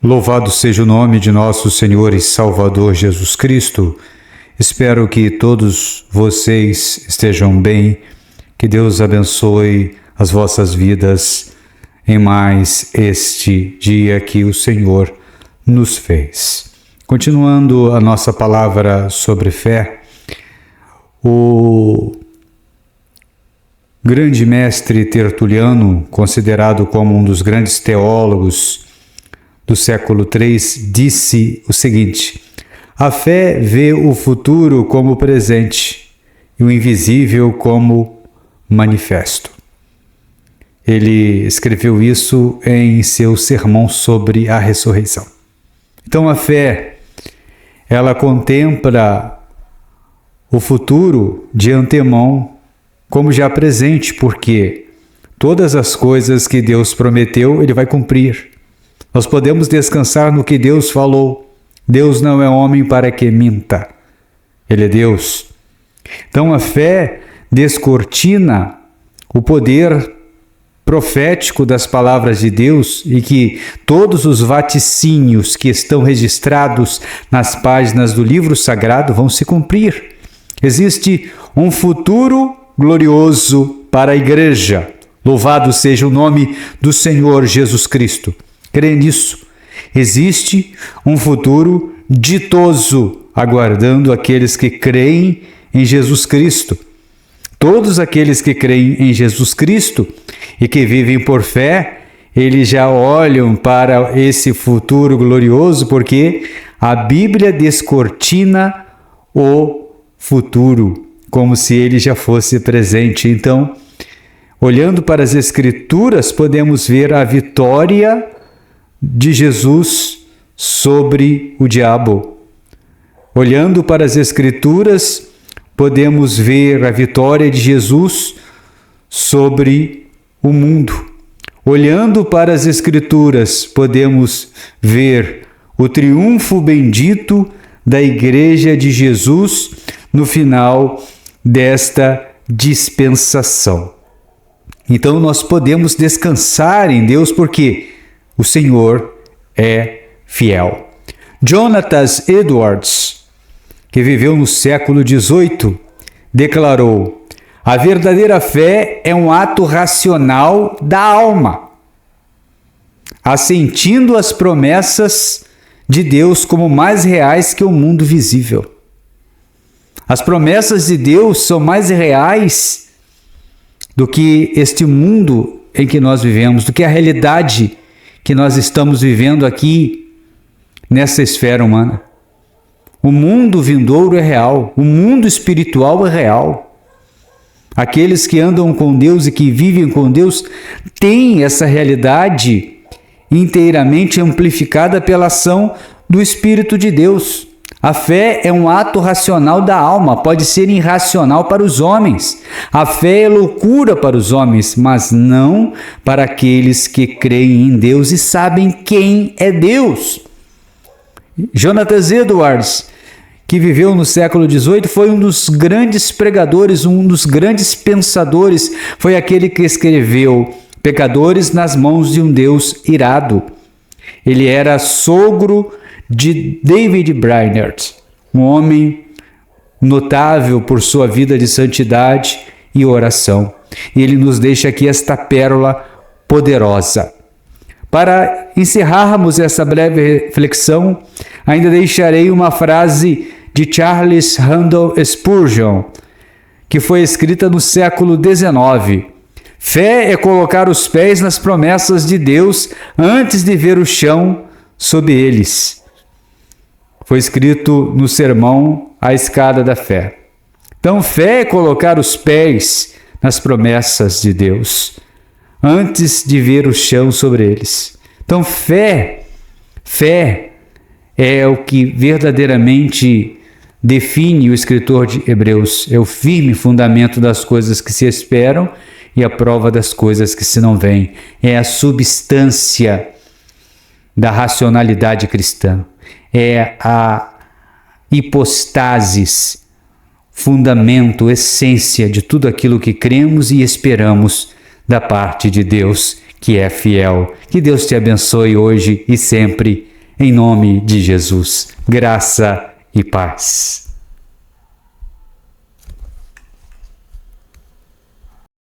Louvado seja o nome de nosso Senhor e Salvador Jesus Cristo. Espero que todos vocês estejam bem, que Deus abençoe as vossas vidas em mais este dia que o Senhor nos fez. Continuando a nossa palavra sobre fé, o grande mestre Tertuliano, considerado como um dos grandes teólogos do século III, disse o seguinte: a fé vê o futuro como presente e o invisível como manifesto. Ele escreveu isso em seu sermão sobre a ressurreição. Então a fé, ela contempla o futuro de antemão como já presente, porque todas as coisas que Deus prometeu, Ele vai cumprir. Nós podemos descansar no que Deus falou. Deus não é homem para que minta. Ele é Deus. Então a fé descortina o poder profético das palavras de Deus e que todos os vaticínios que estão registrados nas páginas do livro sagrado vão se cumprir. Existe um futuro glorioso para a igreja. Louvado seja o nome do Senhor Jesus Cristo. Crê nisso. Existe um futuro ditoso aguardando aqueles que creem em Jesus Cristo. Todos aqueles que creem em Jesus Cristo e que vivem por fé, eles já olham para esse futuro glorioso, porque a Bíblia descortina o futuro, como se ele já fosse presente. Então, olhando para as Escrituras, podemos ver a vitória de Jesus sobre o diabo. Olhando para as Escrituras, podemos ver a vitória de Jesus sobre o mundo. Olhando para as Escrituras, podemos ver o triunfo bendito da Igreja de Jesus no final desta dispensação. Então nós podemos descansar em Deus porque o Senhor é fiel. Jonathan Edwards, que viveu no século XVIII, declarou: a verdadeira fé é um ato racional da alma, assentindo às promessas de Deus como mais reais que o mundo visível. As promessas de Deus são mais reais do que este mundo em que nós vivemos, do que a realidade que nós estamos vivendo aqui nessa esfera humana. O mundo vindouro é real, o mundo espiritual é real. Aqueles que andam com Deus e que vivem com Deus têm essa realidade inteiramente amplificada pela ação do Espírito de Deus. A fé é um ato racional da alma, pode ser irracional para os homens. A fé é loucura para os homens, mas não para aqueles que creem em Deus e sabem quem é Deus. Jonathan Edwards, que viveu no século XVIII, foi um dos grandes pregadores, um dos grandes pensadores, foi aquele que escreveu Pecadores nas mãos de um Deus irado. Ele era sogro de David Brainerd, um homem notável por sua vida de santidade e oração. E ele nos deixa aqui esta pérola poderosa. Para encerrarmos essa breve reflexão, ainda deixarei uma frase de Charles Randall Spurgeon, que foi escrita no século XIX. Fé é colocar os pés nas promessas de Deus antes de ver o chão sob eles. Foi escrito no sermão A Escada da Fé. Então, fé é colocar os pés nas promessas de Deus antes de ver o chão sobre eles. Então, fé é o que verdadeiramente define o escritor de Hebreus. É o firme fundamento das coisas que se esperam e a prova das coisas que se não veem. É a substância da racionalidade cristã. É a hipostasis, fundamento, essência de tudo aquilo que cremos e esperamos da parte de Deus, que é fiel. Que Deus te abençoe hoje e sempre, em nome de Jesus. Graça e paz.